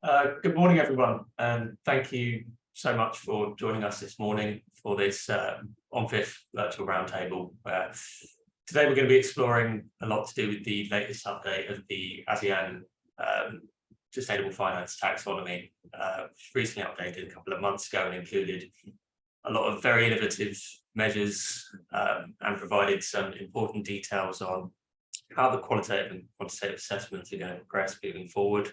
Good morning, everyone, and thank you so much for joining us this morning for this on-fifth virtual roundtable. Today we're going to be exploring a lot to do with the latest update of the Asean sustainable finance taxonomy, recently updated a couple of months ago and included a lot of very innovative measures and provided some important details on how the qualitative and quantitative assessments are going to progress moving forward.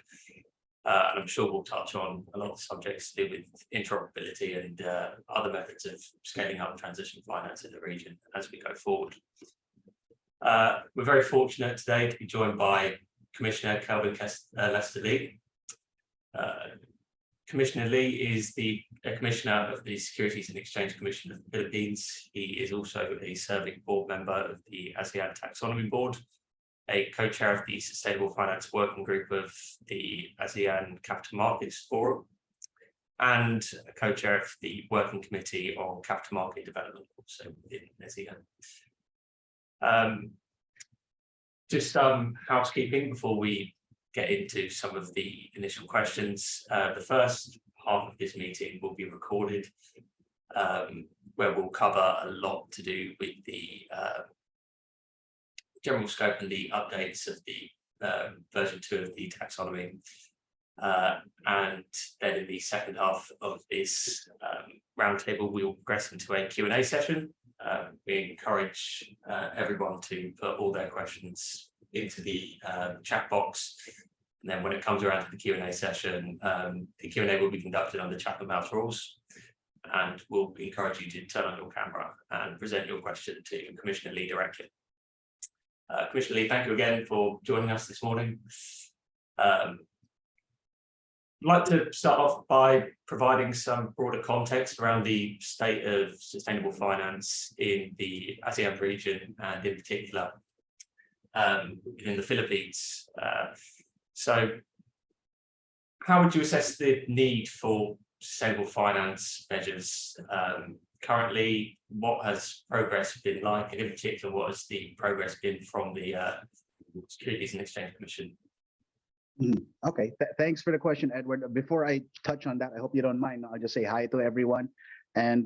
And I'm sure we'll touch on a lot of subjects to do with interoperability and other methods of scaling up transition finance in the region as we go forward. We're very fortunate today to be joined by Commissioner Kelvin Lester-Lee. Commissioner Lee is the Commissioner of the Securities and Exchange Commission of the Philippines. He is also a serving board member of the ASEAN Taxonomy Board, a co-chair of the Sustainable Finance Working Group of the ASEAN Capital Markets Forum, and a co-chair of the Working Committee on Capital Market Development, also within ASEAN. Just some housekeeping before we get into some of the initial questions. The first half of this meeting will be recorded, where we'll cover a lot to do with the general scope and the updates of the version 2 of the taxonomy. And then in the second half of this roundtable, we will progress into a Q&A session. We encourage everyone to put all their questions into the chat box. And then when it comes around to the Q&A session, the Q&A will be conducted under Chatham House rules. And we'll encourage you to turn on your camera and present your question to Commissioner Lee directly. Commissioner Lee, thank you again for joining us this morning. I'd like to start off by providing some broader context around the state of sustainable finance in the ASEAN region and in particular in the Philippines. So how would you assess the need for sustainable finance measures currently? What has progress been like, and in particular, what has the progress been from the Securities and Exchange Commission? Okay, thanks for the question, Edward. Before I touch on that, I hope you don't mind. I'll just say hi to everyone, and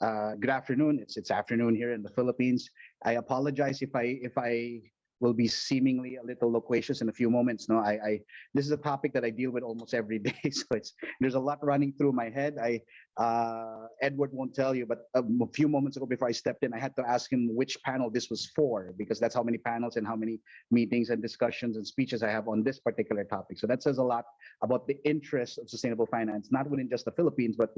good afternoon. It's afternoon here in the Philippines. I apologize if I will be seemingly a little loquacious in a few moments. No, this is a topic that I deal with almost every day, so there's a lot running through my head. Edward won't tell you, but a few moments ago before I stepped in, I had to ask him which panel this was for, because that's how many panels and how many meetings and discussions and speeches I have on this particular topic. So that says a lot about the interest of sustainable finance, not within just the Philippines, but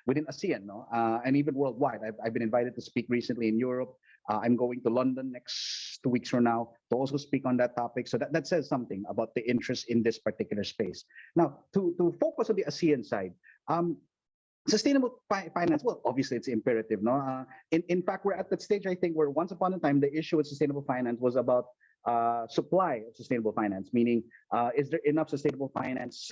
within ASEAN, no? And even worldwide. I've been invited to speak recently in Europe. I'm going to London next 2 weeks from now to also speak on that topic. So that says something about the interest in this particular space. Now, to focus on the ASEAN side, sustainable finance, well, obviously it's imperative, no? In fact, we're at that stage, I think, where once upon a time, the issue with sustainable finance was about supply of sustainable finance, meaning is there enough sustainable finance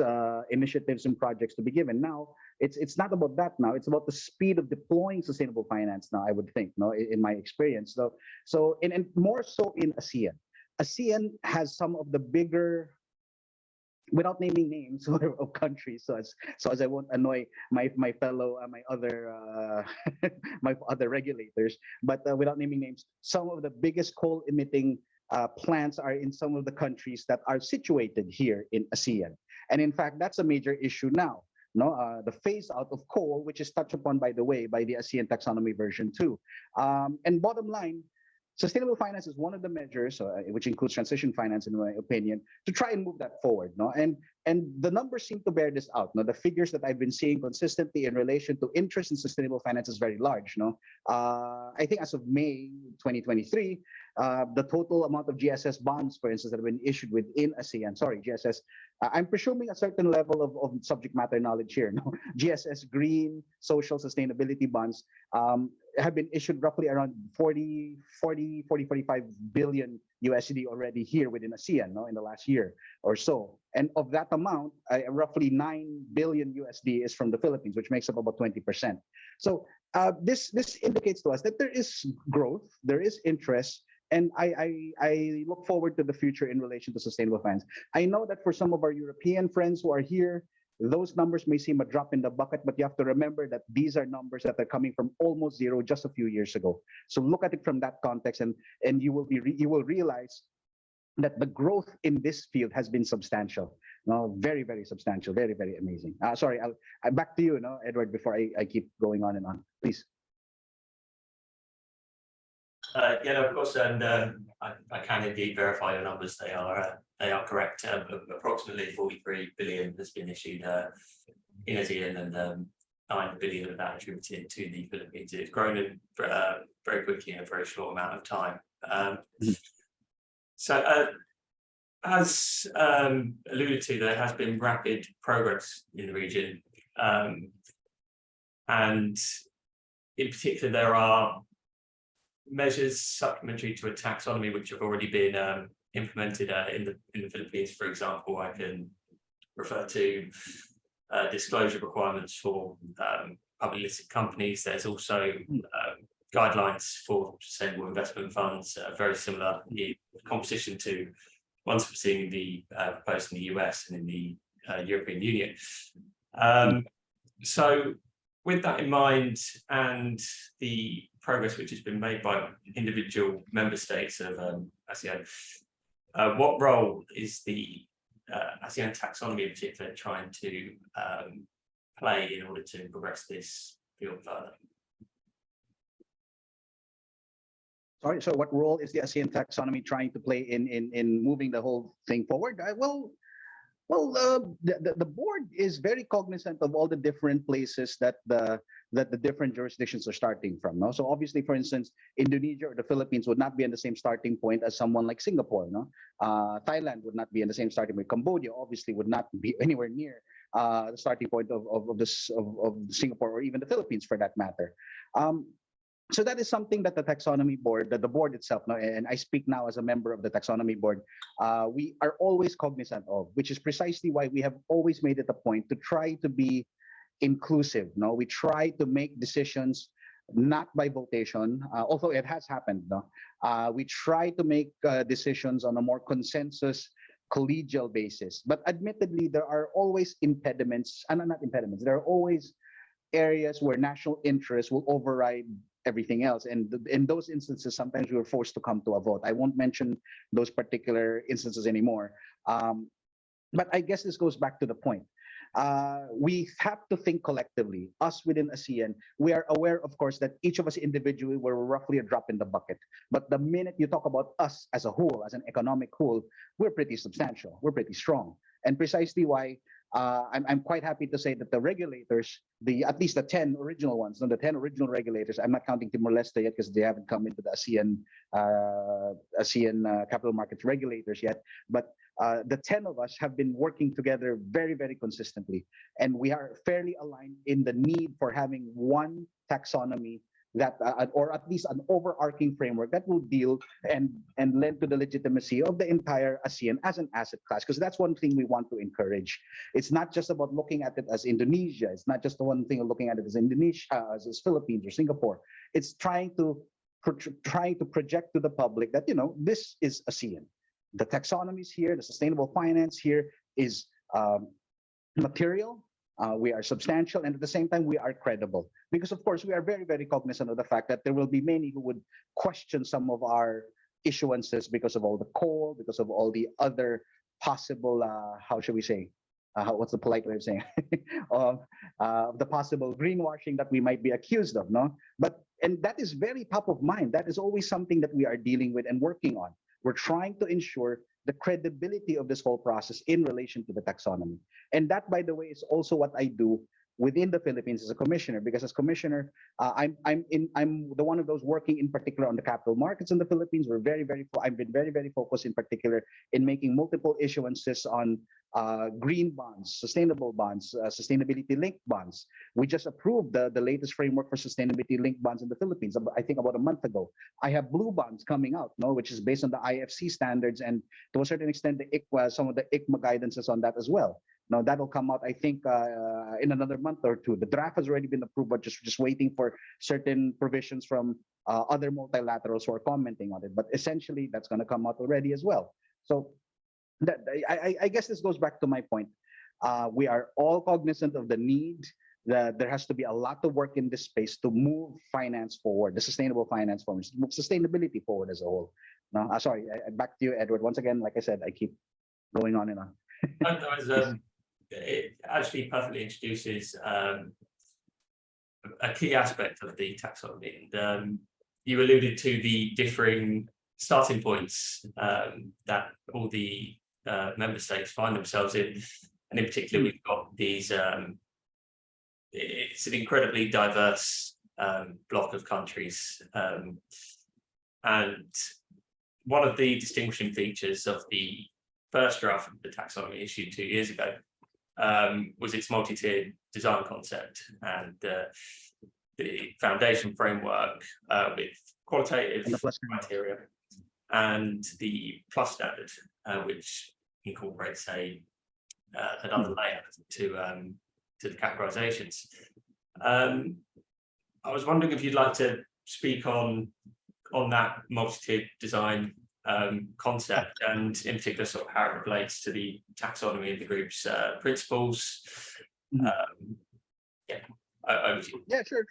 initiatives and projects to be given? Now, it's not about that now. It's about the speed of deploying sustainable finance now, I would think, no, in my experience. So and more so in ASEAN. ASEAN has some of the bigger, without naming names of countries, so as I won't annoy my fellow my other regulators, but without naming names, some of the biggest coal emitting plants are in some of the countries that are situated here in ASEAN, and in fact that's a major issue now. No, the phase out of coal, which is touched upon, by the way, by the ASEAN Taxonomy version 2. And bottom line, sustainable finance is one of the measures, which includes transition finance, in my opinion, to try and move that forward. No, and the numbers seem to bear this out. No, the figures that I've been seeing consistently in relation to interest in sustainable finance is very large. No, I think as of May 2023, the total amount of GSS bonds, for instance, that have been issued within ASEAN. Sorry, GSS. I'm presuming a certain level of subject matter knowledge here. No, GSS green social sustainability bonds have been issued roughly around 45 billion USD already here within ASEAN, no, in the last year or so. And of that amount, roughly 9 billion USD is from the Philippines, which makes up about 20%. So this indicates to us that there is growth, there is interest, And I look forward to the future in relation to sustainable finance. I know that for some of our European friends who are here, those numbers may seem a drop in the bucket, but you have to remember that these are numbers that are coming from almost zero just a few years ago. So look at it from that context, and you will realize that the growth in this field has been substantial. No, very, very substantial, very, very amazing. Sorry, I'll back to you, no, Edward, before I keep going on and on, please. Yeah, no, of course, and I can indeed verify your numbers. They are correct. Approximately 43 billion has been issued in Asean, and 9 billion of that attributed to the Philippines. It's grown in, very quickly in a very short amount of time. So, as alluded to, there has been rapid progress in the region, and in particular, there are measures supplementary to a taxonomy which have already been implemented in the Philippines. For example, I can refer to disclosure requirements for public listed companies. There's also guidelines for sustainable investment funds, very similar in composition to ones we're seeing in the proposed in the US and in the European Union. So with that in mind, and the progress which has been made by individual member states of ASEAN, what role is the ASEAN taxonomy in particular trying to play in order to progress this field further? Sorry, so what role is the ASEAN taxonomy trying to play in moving the whole thing forward? The board is very cognizant of all the different places that the different jurisdictions are starting from. No, so obviously, for instance, Indonesia or the Philippines would not be in the same starting point as someone like Singapore. No, Thailand would not be in the same starting point. Cambodia obviously would not be anywhere near the starting point of Singapore or even the Philippines for that matter. So that is something that the taxonomy board, that the board itself, and I speak now as a member of the taxonomy board, we are always cognizant of, which is precisely why we have always made it a point to try to be inclusive. No, we try to make decisions not by votation, although it has happened. No, we try to make decisions on a more consensus, collegial basis. But admittedly, there are always impediments, and not impediments. There are always areas where national interest will override everything else, and in those instances sometimes we were forced to come to a vote. I won't mention those particular instances anymore, but I guess this goes back to the point. We have to think collectively. Us within ASEAN, we are aware, of course, that each of us individually were roughly a drop in the bucket, but the minute you talk about us as a whole, as an economic whole, we're pretty substantial, we're pretty strong, and precisely why I'm quite happy to say that the regulators, at least the 10 original ones, the 10 original regulators, I'm not counting Timor-Leste yet because they haven't come into the ASEAN capital markets regulators yet, but the 10 of us have been working together very, very consistently, and we are fairly aligned in the need for having one taxonomy that, or at least an overarching framework that will deal and lend to the legitimacy of the entire ASEAN as an asset class, because that's one thing we want to encourage. It's not just about looking at it as Indonesia. It's not just the one thing of looking at it as Indonesia, as Philippines or Singapore. It's trying to project to the public that, you know, this is ASEAN. The taxonomy is here, the sustainable finance here is material. We are substantial, and at the same time, we are credible. Because, of course, we are very, very cognizant of the fact that there will be many who would question some of our issuances because of all the coal, because of all the other possible, how should we say, what's the polite way of saying, of the possible greenwashing that we might be accused of, no? And that is very top of mind. That is always something that we are dealing with and working on. We're trying to ensure the credibility of this whole process in relation to the taxonomy. And that, by the way, is also what I do within the Philippines as a commissioner, because as commissioner, I'm the one of those working in particular on the capital markets in the Philippines. I've been very, very focused in particular in making multiple issuances on green bonds, sustainable bonds, sustainability-linked bonds. We just approved the latest framework for sustainability-linked bonds in the Philippines, I think about a month ago. I have blue bonds coming out, no, which is based on the IFC standards, and to a certain extent, the ICMA, some of the ICMA guidances on that as well. Now that'll come out, I think, in another month or two. The draft has already been approved, but just waiting for certain provisions from other multilaterals who are commenting on it. But essentially, that's going to come out already as well. So that I guess this goes back to my point. We are all cognizant of the need that there has to be a lot of work in this space to move finance forward, the sustainable finance forward, to move sustainability forward as a whole. No, sorry, back to you, Edward. Once again, like I said, I keep going on and on. It actually perfectly introduces a key aspect of the taxonomy, and you alluded to the differing starting points that all the member states find themselves in, and in particular, we've got these. It's an incredibly diverse block of countries, and one of the distinguishing features of the first draft of the taxonomy issued 2 years ago was its multi-tiered design concept and the foundation framework with qualitative criteria and the plus standard, which incorporates another layer to the categorizations. I was wondering if you'd like to speak on that multi-tiered design concept, and in particular sort of how it relates to the taxonomy of the group's principles. Over to you. Yeah, sure.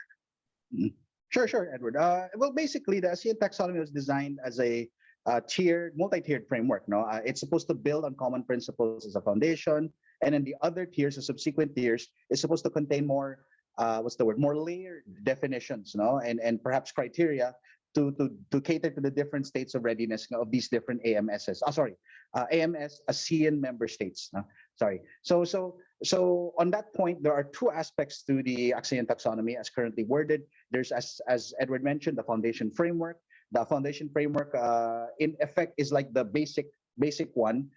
Sure, Edward. Well, basically, the Asean taxonomy was designed as a multi-tiered framework. No, it's supposed to build on common principles as a foundation, and then the other tiers, the subsequent tiers, is supposed to contain more, more layered definitions, no, and perhaps criteria to cater to the different states of readiness of these different AMSs. AMS ASEAN member states. Sorry. So on that point, there are two aspects to the Asean taxonomy as currently worded. There's, as Edward mentioned, the foundation framework. The foundation framework, in effect, is like the basic one.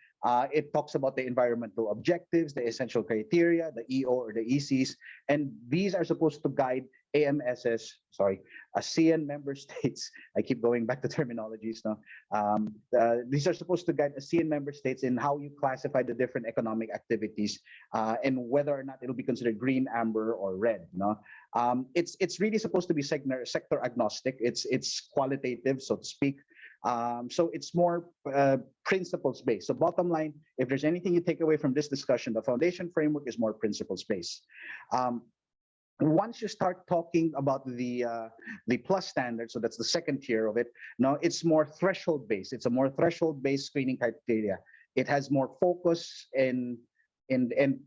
It talks about the environmental objectives, the essential criteria, the EO or the ECs, and these are supposed to guide ASEAN member states. I keep going back to terminologies now. These are supposed to guide ASEAN member states in how you classify the different economic activities and whether or not it'll be considered green, amber, or red. No, it's really supposed to be sector agnostic. It's qualitative, so to speak. So it's more principles based. So bottom line, if there's anything you take away from this discussion, the foundation framework is more principles based. Once you start talking about the plus standard, so that's the second tier of it. Now it's more threshold based. It's a more threshold based screening criteria. It has more focus in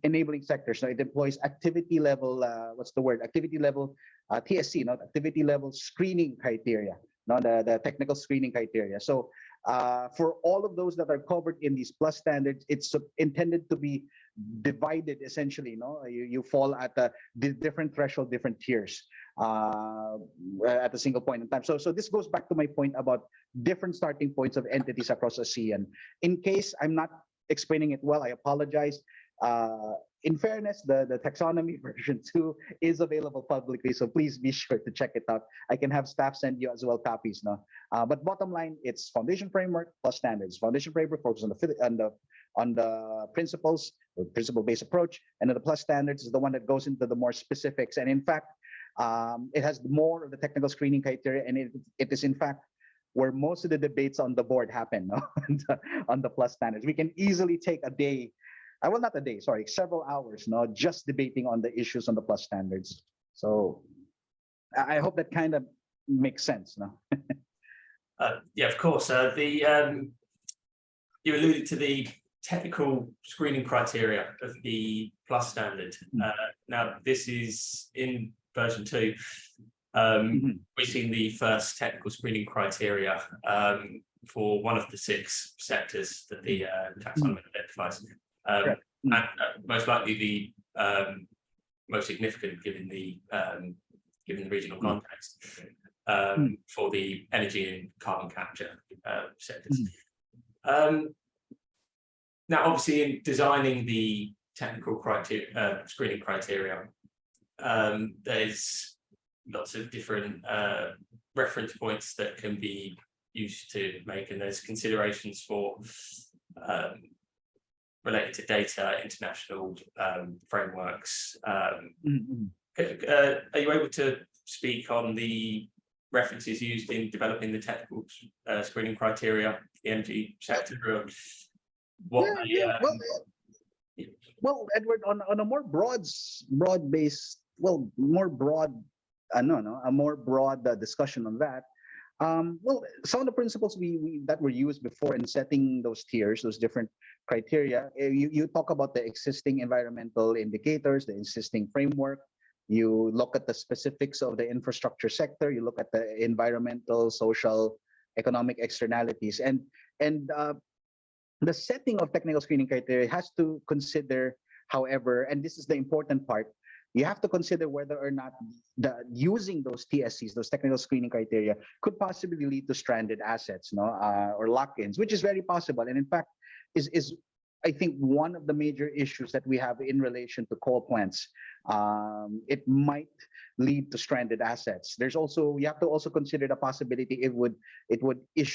enabling sectors. So it employs activity level. Activity level TSC, not activity level screening criteria. Not the technical screening criteria. So for all of those that are covered in these plus standards, it's intended to be divided essentially. You fall at the different threshold, different tiers at a single point in time. So this goes back to my point about different starting points of entities across ASEAN. In case I'm not explaining it well, I apologize. In fairness, the taxonomy version 2 is available publicly, so please be sure to check it out. I can have staff send you as well copies. But bottom line, it's foundation framework plus standards. Foundation framework focuses on the principles, the principle-based approach, and then the plus standards is the one that goes into the more specifics. And in fact, it has more of the technical screening criteria, and it is in fact where most of the debates on the board happen. On the plus standards. We can easily take a day. Not a day, sorry, several hours, just debating on the issues on the plus standards. So I hope that kind of makes sense. Yeah, of course. You alluded to the technical screening criteria of the plus standard. Now, this is in version 2. We've seen the first technical screening criteria for one of the 6 sectors that the taxonomy identifies. And most likely the most significant given the regional context for the energy and carbon capture sectors. Now, obviously, in designing the technical criteria, screening criteria, there's lots of different reference points that can be used to make, and there's considerations for related to data, international frameworks. Are you able to speak on the references used in developing the technical screening criteria, the energy sector, what well, Edward, on a more broad-based, well, more broad, a more broad discussion on that. Well, some of the principles that were used before in setting those tiers, those different criteria, you talk about the existing environmental indicators, the existing framework. You look at the specifics of the infrastructure sector. You look at the environmental, social, economic externalities, and the setting of technical screening criteria has to consider, however, and this is the important part, you have to consider whether or not using those TSCs, those technical screening criteria, could possibly lead to stranded assets, or lock-ins, which is very possible. And in fact, is I think one of the major issues that we have in relation to coal plants. It might lead to stranded assets. There's also, you have to also consider the possibility it would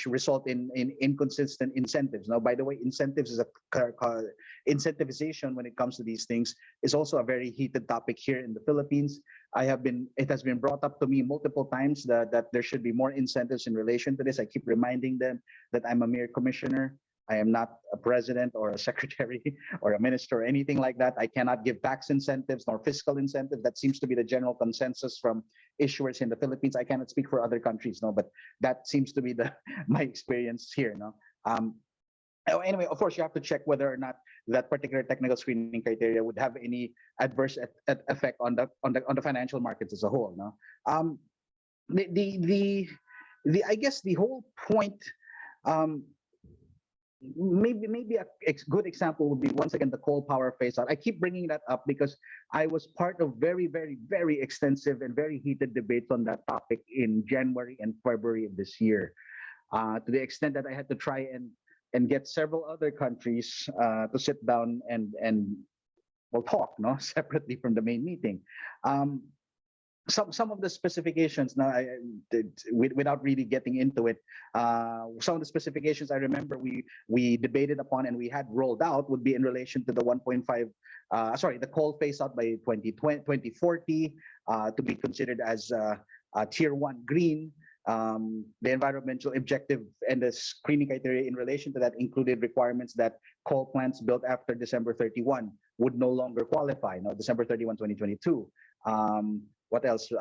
result in inconsistent incentives. Now, by the way, incentives is incentivization when it comes to these things is also a very heated topic here in the Philippines. It has been brought up to me multiple times that there should be more incentives in relation to this. I keep reminding them that I'm a mere commissioner. I am not a president or a secretary or a minister or anything like that. I cannot give tax incentives nor fiscal incentives. That seems to be the general consensus from issuers in the Philippines. I cannot speak for other countries, but that seems to be my experience here. Anyway, of course, you have to check whether or not that particular technical screening criteria would have any adverse effect on the financial markets as a whole. I guess the whole point. Maybe a good example would be, once again, the coal power phase out. I keep bringing that up because I was part of very, very, very extensive and very heated debates on that topic in January and February of this year, to the extent that I had to try and get several other countries to sit down and we'll talk, separately from the main meeting. Some of the specifications now, without really getting into it, some of the specifications I remember we debated upon and we had rolled out would be in relation to the 1.5, the coal phase out by 2040, to be considered as tier 1 green. The environmental objective and the screening criteria in relation to that included requirements that coal plants built after December 31 would no longer qualify. December 31, 2022. What else?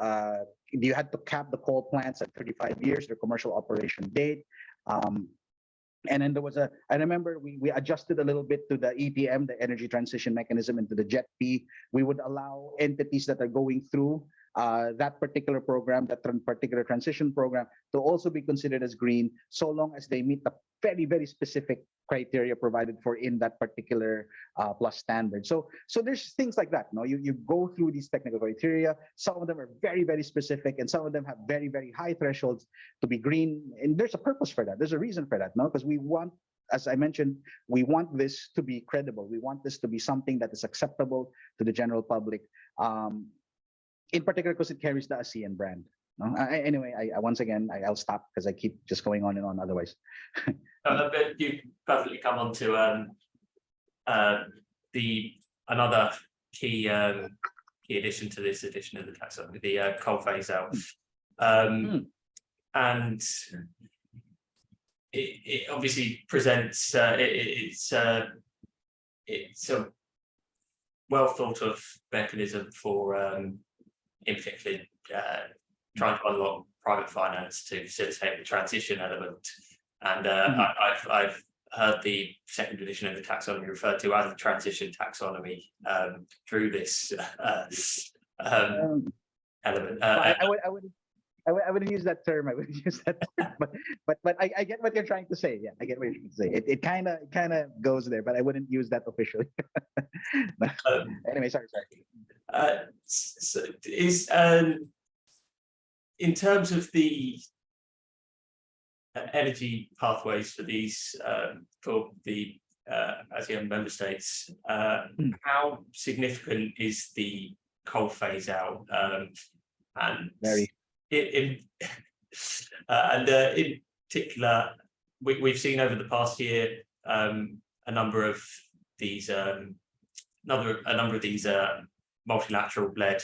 You had to cap the coal plants at 35 years, their commercial operation date. And then there was I remember we adjusted a little bit to the ETM, the Energy Transition Mechanism, into the JET-P. We would allow entities that are going through that particular program, that particular transition program, to also be considered as green, so long as they meet the very, very specific criteria provided for in that particular plus standard. So there's things like that. You go through these technical criteria. Some of them are very, very specific, and some of them have very, very high thresholds to be green. And there's a purpose for that. There's a reason for that, because we want, as I mentioned, we want this to be credible. We want this to be something that is acceptable to the general public. In particular, because it carries the Asean brand. Anyway, once again, I'll stop because I keep just going on and on otherwise. But you perfectly come on to another key addition to this edition of the taxonomy, the coal phase out. And it obviously presents it's a well thought of mechanism for in particular trying to unlock private finance to facilitate the transition element. And I've heard the second edition of the taxonomy referred to as the transition taxonomy through this element. I wouldn't use that term. I wouldn't use that term, but I get what you're trying to say. Yeah, I get what you're trying to say. It kind of goes there, but I wouldn't use that officially. Anyway, sorry. So is in terms of the energy pathways for these for the ASEAN member states, how significant is the coal phase out? And very. In particular, we've seen over the past year a number of these multilateral led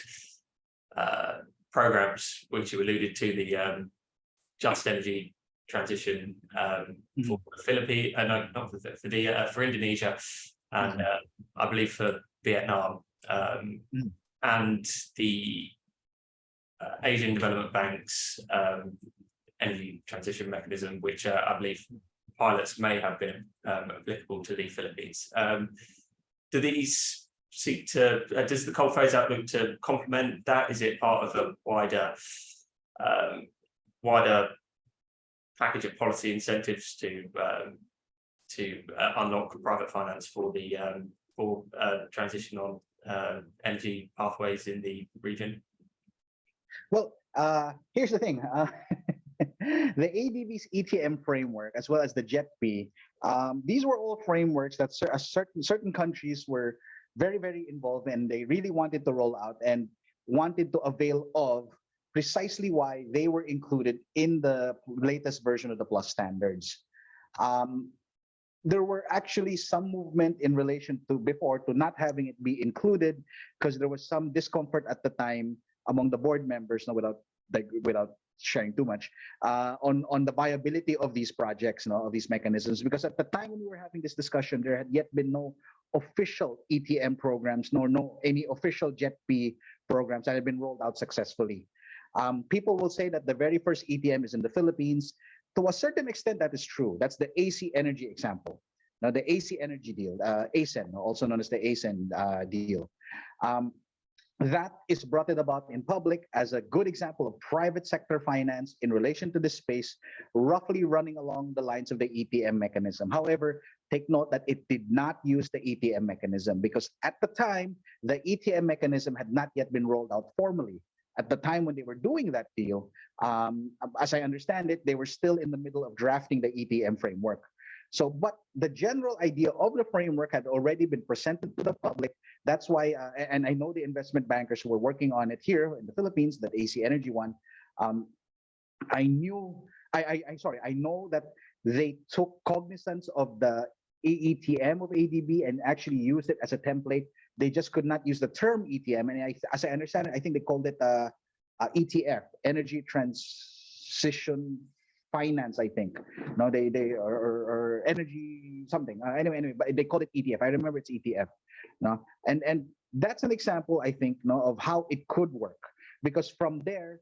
programs, which you alluded to, the just energy transition for the Philippines, no, not for Indonesia, and I believe for Vietnam, and the Asian Development Bank's energy transition mechanism, which I believe pilots may have been applicable to the Philippines. Do these seek to, does the coal phase out look to complement that? Is it part of a wider package of policy incentives to unlock private finance for the transition on energy pathways in the region? Well, here's the thing. The ADB's ETM framework, as well as the JETP, these were all frameworks that certain countries were very, very involved in. They really wanted to roll out and wanted to avail of, precisely why they were included in the latest version of the Plus standards. There were actually some movement in relation to before to not having it be included, because there was some discomfort at the time among the board members, without sharing too much, on the viability of these projects, of these mechanisms. Because at the time when we were having this discussion, there had yet been no official ETM programs, nor any official JETP programs that had been rolled out successfully. People will say that the very first ETM is in the Philippines. To a certain extent, that is true. That's the AC Energy example. Now, the AC Energy deal, ASEN, also known as the ASEN deal. That is brought about in public as a good example of private sector finance in relation to this space, roughly running along the lines of the ETM mechanism. However, take note that it did not use the ETM mechanism, because at the time, the ETM mechanism had not yet been rolled out formally. At the time when they were doing that deal, as I understand it, they were still in the middle of drafting the ETM framework. So, but the general idea of the framework had already been presented to the public. That's why, and I know the investment bankers who were working on it here in the Philippines, that AC Energy one. I know that they took cognizance of the ETM of ADB and actually used it as a template. They just could not use the term ETM, and as I understand it, I think they called it ETF, Energy Transition Finance. I think no, they or energy something. Anyway, but they called it ETF. I remember it's ETF. No, and that's an example, I think, of how it could work, because from there,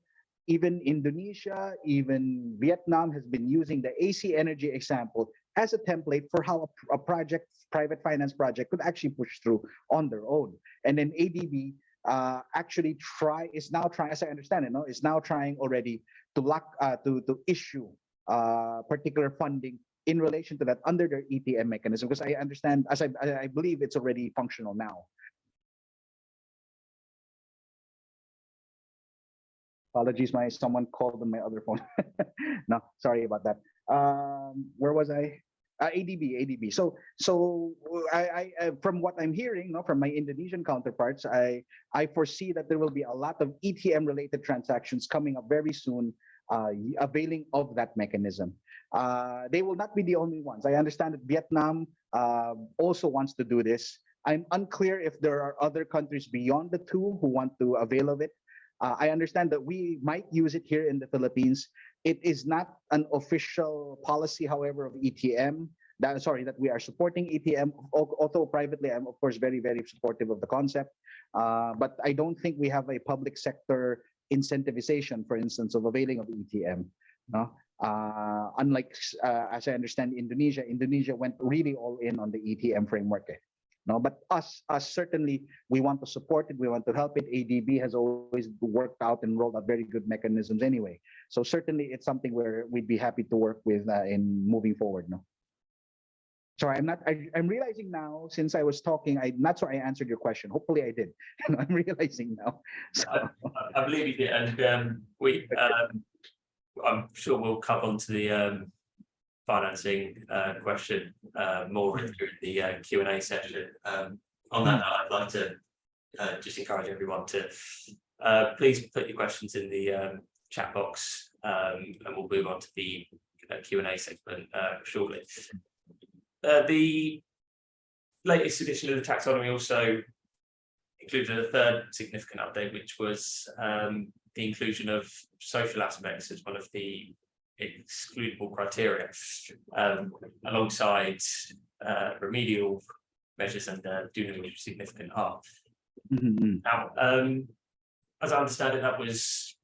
even Indonesia, even Vietnam has been using the AC Energy example as a template for how a private finance project could actually push through on their own. And then ADB actually is now trying, as I understand it, is now trying already to issue particular funding in relation to that under their ETM mechanism, because I understand, as I believe it's already functional now. Apologies, someone called on my other phone. No, sorry about that. Where was I? ADB. So I from what I'm hearing, from my Indonesian counterparts, I foresee that there will be a lot of ETM related transactions coming up very soon, availing of that mechanism. They will not be the only ones. I understand that Vietnam also wants to do this. I'm unclear if there are other countries beyond the two who want to avail of it. I understand that we might use it here in the Philippines. It is not an official policy, however, of ETM. That we are supporting ETM. Although privately, I'm of course very, very supportive of the concept. But I don't think we have a public sector incentivization, for instance, of availing of ETM. No? Unlike, as I understand, Indonesia went really all in on the ETM framework. No, but us certainly, we want to support it. We want to help it. ADB has always worked out and rolled out very good mechanisms anyway. So certainly, it's something where we'd be happy to work with in moving forward. No. Sorry, I'm realizing now, since I was talking, I'm not sure I answered your question. Hopefully, I did. I'm realizing now. So. I believe you did, and I'm sure we'll come on to the financing question more through the Q&A session. On that note, I'd like to just encourage everyone to please put your questions in the chat box, and we'll move on to the Q&A segment shortly. The latest edition of the taxonomy also included a third significant update, which was the inclusion of social aspects as one of the excludable criteria alongside remedial measures and doing significant harm. Now, as I understand it, that was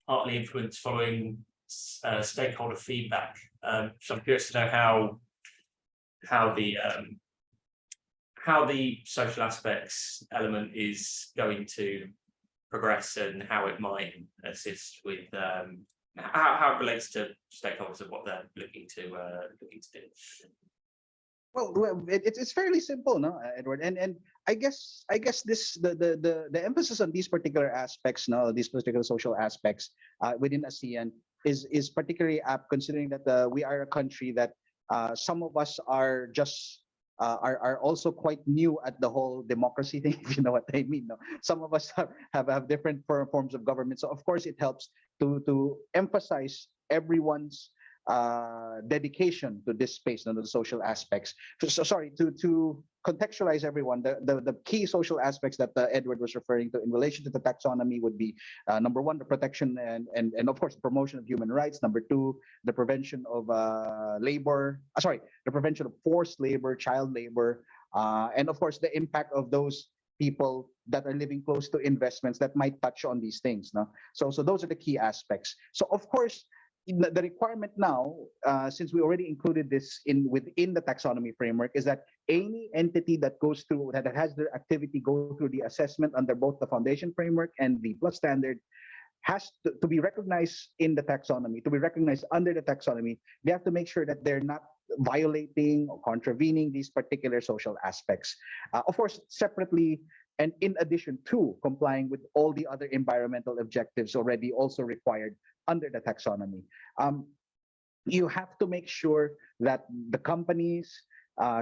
partly influenced following stakeholder feedback. So I'm curious to know how the social aspects element is going to progress and how it might assist with how it relates to stakeholders and what they're looking to do. Well, it's fairly simple, no, Edward, and I guess this the emphasis on these particular aspects, no, these particular social aspects within ASEAN is particularly apt, considering that we are a country that some of us are just are also quite new at the whole democracy thing, if you know what I mean. No? Some of us have different forms of government, so of course it helps to emphasize everyone's dedication to this space and the social aspects. So sorry, to contextualize everyone, the key social aspects that Edward was referring to in relation to the taxonomy would be number one, the protection and of course the promotion of human rights. Number two, the prevention of the prevention of forced labor, child labor, and of course the impact of those people that are living close to investments that might touch on these things. No? So those are the key aspects. So of course, the requirement now, since we already included this within the taxonomy framework, is that any entity that goes through that has their activity go through the assessment under both the foundation framework and the plus standard has to be recognized in the taxonomy. To be recognized under the taxonomy, they have to make sure that they're not violating or contravening these particular social aspects. Of course, separately and in addition to complying with all the other environmental objectives already also required under the taxonomy. You have to make sure that the companies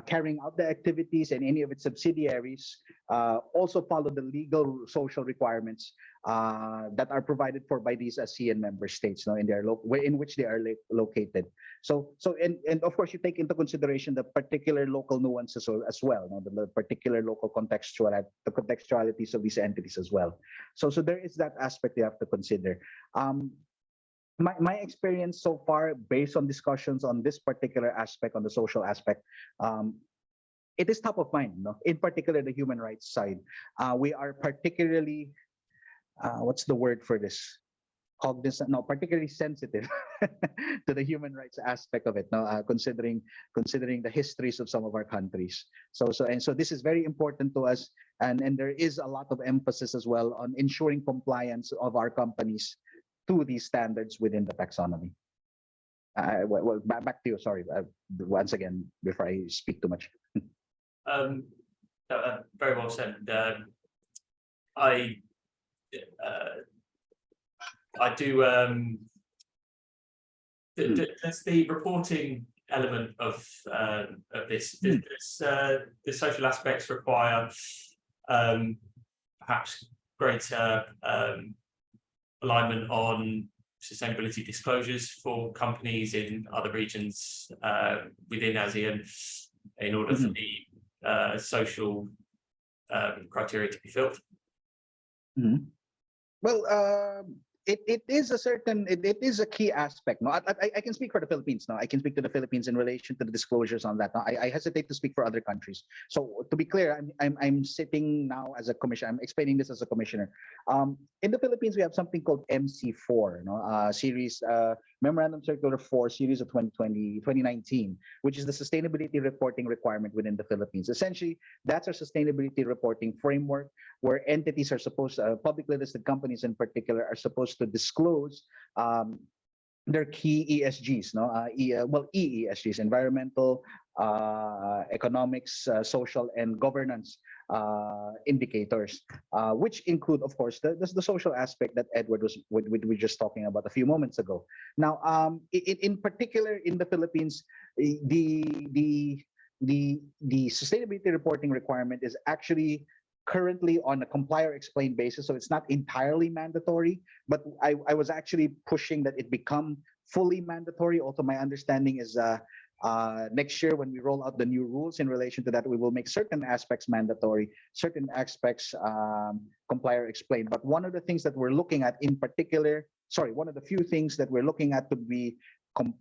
carrying out the activities and any of its subsidiaries also follow the legal social requirements that are provided for by these ASEAN member states, no, in which they are located. So and of course you take into consideration the particular local nuances as well, no, the particular local contextualities of these entities as well. So there is that aspect you have to consider. My experience so far, based on discussions on this particular aspect, on the social aspect, it is top of mind, no? In particular, the human rights side. We are particularly, what's the word for this? Cognizant, no, particularly sensitive to the human rights aspect of it, no, considering the histories of some of our countries. So this is very important to us, and there is a lot of emphasis as well on ensuring compliance of our companies to these standards within the taxonomy. Well, back to you. Sorry, once again, before I speak too much. Very well said. I do. Does the reporting element of this, the social aspects require perhaps greater alignment on sustainability disclosures for companies in other regions within ASEAN in order for the social criteria to be filled? Well, it is a key aspect. No, I can speak for the Philippines now. I can speak to the Philippines in relation to the disclosures on that. Now, I hesitate to speak for other countries. So to be clear, I'm sitting now as a commissioner. I'm explaining this as a commissioner. In the Philippines, we have something called MC4, series Memorandum Circular 4, series of 2019, which is the sustainability reporting requirement within the Philippines. Essentially, that's our sustainability reporting framework, where entities are supposed, publicly listed companies in particular, are supposed to disclose their key ESGs, EESGs, environmental, economics, social, and governance indicators, which include, of course, the social aspect that Edward was just talking about a few moments ago. Now, in particular, in the Philippines, the sustainability reporting requirement is actually currently on a comply or explain basis, so it's not entirely mandatory, but I was actually pushing that it become fully mandatory. Also, my understanding is next year when we roll out the new rules in relation to that, we will make certain aspects mandatory, certain aspects comply or explain. But one of the things that we're looking at in particular, one of the few things that we're looking at to be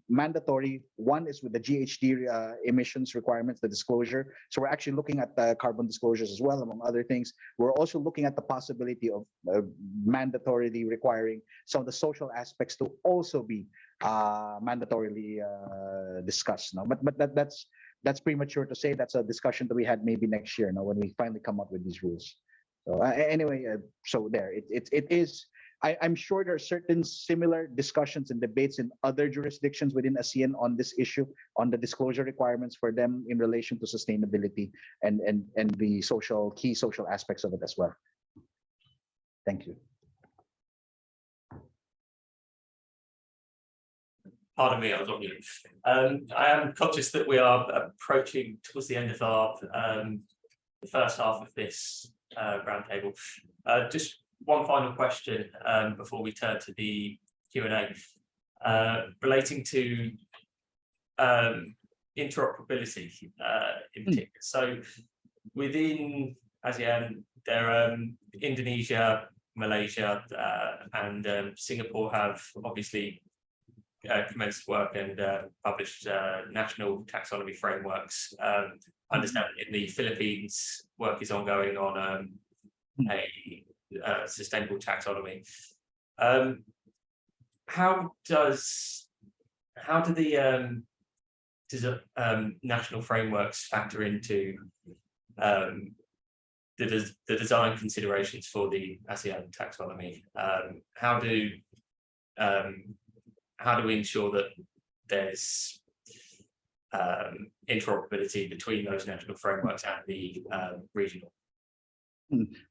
mandatory. One is with the GHG emissions requirements, the disclosure. So we're actually looking at the carbon disclosures as well, among other things. We're also looking at the possibility of mandatorily requiring some of the social aspects to also be mandatorily discussed. No, but that's premature to say. That's a discussion that we had maybe next year. Now, when we finally come up with these rules. So anyway, so there it is. I'm sure there are certain similar discussions and debates in other jurisdictions within ASEAN on this issue, on the disclosure requirements for them in relation to sustainability and the key social aspects of it as well. Thank you. Pardon me, I was on mute. I am conscious that we are approaching towards the end of our the first half of this roundtable. Just one final question before we turn to the Q&A relating to interoperability in particular. So within ASEAN, there are Indonesia, Malaysia, and Singapore have obviously commenced work and published national taxonomy frameworks. I understand in the Philippines, work is ongoing on a sustainable taxonomy. How do the national frameworks factor into the design considerations for the ASEAN taxonomy? How do we ensure that there's interoperability between those national frameworks and the regional?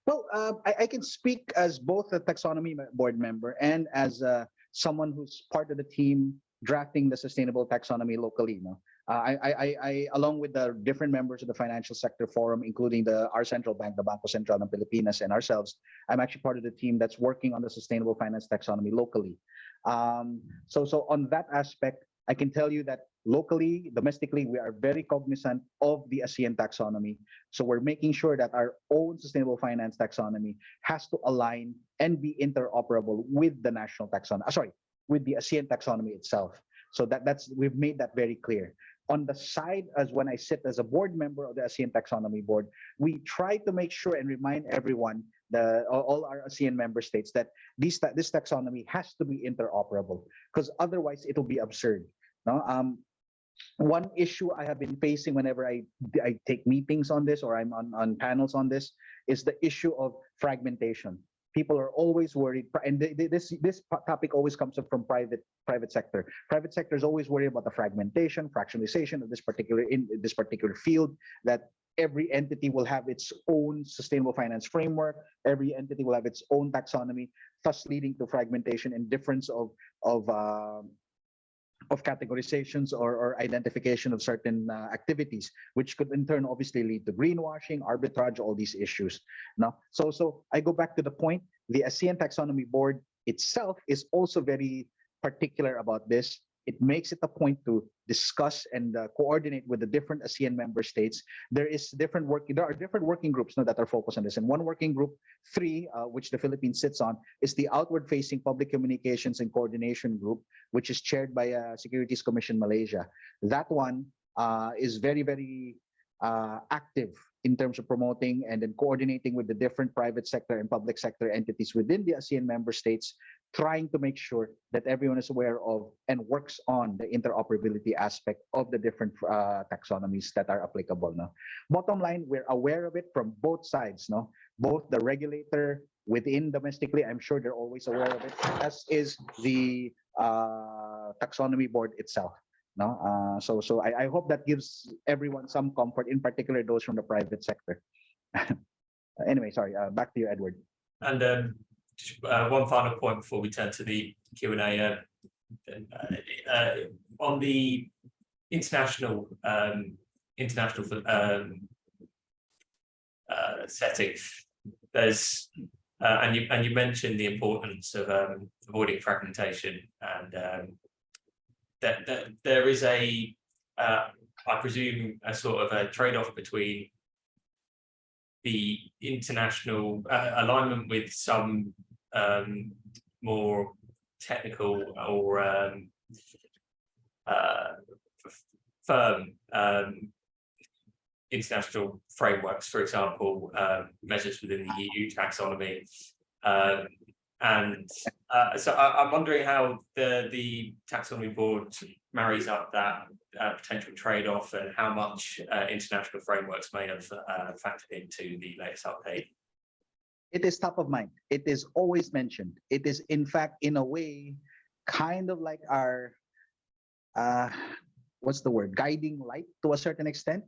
Well, I can speak as both a taxonomy board member and as someone who's part of the team drafting the sustainable taxonomy locally. I along with the different members of the financial sector forum, including our central bank, the Bangko Sentral ng Pilipinas, and ourselves, I'm actually part of the team that's working on the sustainable finance taxonomy locally. So on that aspect, I can tell you that locally, domestically, we are very cognizant of the ASEAN taxonomy. So we're making sure that our own sustainable finance taxonomy has to align and be interoperable with the national taxonomy, with the ASEAN taxonomy itself. So we've made that very clear. On the side, as when I sit as a board member of the ASEAN Taxonomy Board, we try to make sure and remind everyone, all our ASEAN member states, that this taxonomy has to be interoperable, because otherwise it will be absurd. No? One issue I have been facing whenever I take meetings on this or I'm on panels on this is the issue of fragmentation. People are always worried, and this topic always comes up from private sector. Private sector is always worried about the fragmentation, fractionalization of this particular field, that every entity will have its own sustainable finance framework, every entity will have its own taxonomy, thus leading to fragmentation and difference of categorizations or identification of certain activities, which could in turn obviously lead to greenwashing, arbitrage, all these issues. Now, so I go back to the point, the ASEAN Taxonomy Board itself is also very particular about this. It makes it a point to discuss and coordinate with the different ASEAN member states. There are different working groups that are focused on this. And one working group, 3, which the Philippines sits on, is the Outward-Facing Public Communications and Coordination Group, which is chaired by Securities Commission Malaysia. That one is very, very active in terms of promoting and then coordinating with the different private sector and public sector entities within the ASEAN member states, trying to make sure that everyone is aware of and works on the interoperability aspect of the different taxonomies that are applicable. No? Bottom line, we're aware of it from both sides. No? Both the regulator within domestically, I'm sure they're always aware of it, as is the taxonomy board itself. No, so I hope that gives everyone some comfort, in particular those from the private sector. Anyway, sorry. Back to you, Edward. And one final point before we turn to the Q&A. On the international setting, there's and you mentioned the importance of avoiding fragmentation, and that there is I presume, a sort of a trade-off between the international alignment with some more technical or firm international frameworks, for example, measures within the EU taxonomy. So I'm wondering how the taxonomy board marries up that potential trade-off, and how much international frameworks may have factored into the latest update. It is top of mind. It is always mentioned. It is, in fact, in a way, kind of like our, what's the word, guiding light to a certain extent.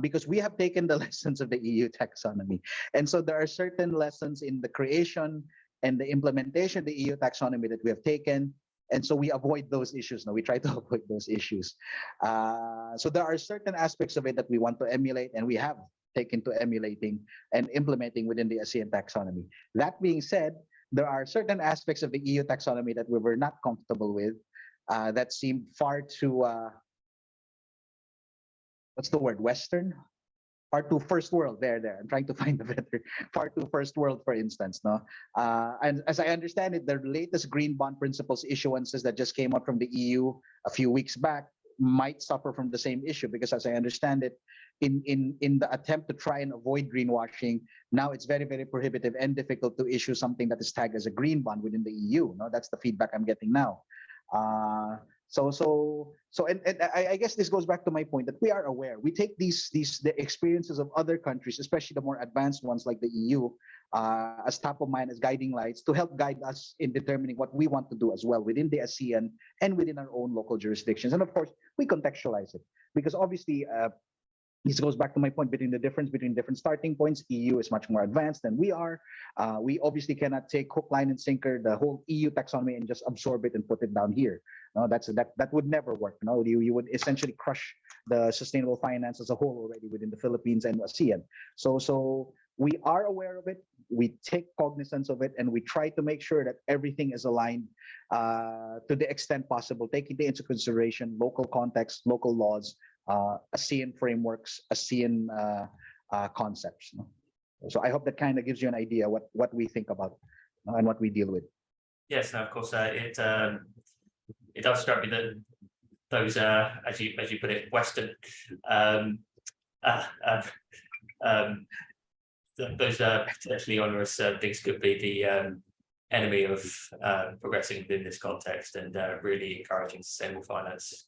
Because we have taken the lessons of the EU taxonomy. And so there are certain lessons in the creation and the implementation of the EU taxonomy that we have taken. And so we avoid those issues. No, we try to avoid those issues. So there are certain aspects of it that we want to emulate, and we have taken to emulating and implementing within the Asean taxonomy. That being said, there are certain aspects of the EU taxonomy that we were not comfortable with, that seemed far too, what's the word, Western? Far too first world, there. I'm trying to find the better, far too first world, for instance, no? And as I understand it, the latest green bond principles issuances that just came out from the EU a few weeks back might suffer from the same issue, because as I understand it, in the attempt to try and avoid greenwashing, now it's very, very prohibitive and difficult to issue something that is tagged as a green bond within the EU. No, that's the feedback I'm getting now. And I guess this goes back to my point that we are aware. We take the experiences of other countries, especially the more advanced ones like the EU, as top of mind, as guiding lights to help guide us in determining what we want to do as well within the ASEAN and within our own local jurisdictions. And of course, we contextualize it, because obviously, this goes back to my point between the difference between different starting points. EU is much more advanced than we are. We obviously cannot take hook, line, and sinker the whole EU taxonomy and just absorb it and put it down here. No, that would never work. No, you would essentially crush the sustainable finance as a whole already within the Philippines and ASEAN. So we are aware of it. We take cognizance of it, and we try to make sure that everything is aligned to the extent possible, taking into consideration local context, local laws, ASEAN frameworks, ASEAN concepts. No? So I hope that kind of gives you an idea what we think about and what we deal with. Yes, no, of course, it does strike me that those, as you put it, Western, those potentially onerous things could be the enemy of progressing within this context and really encouraging sustainable finance.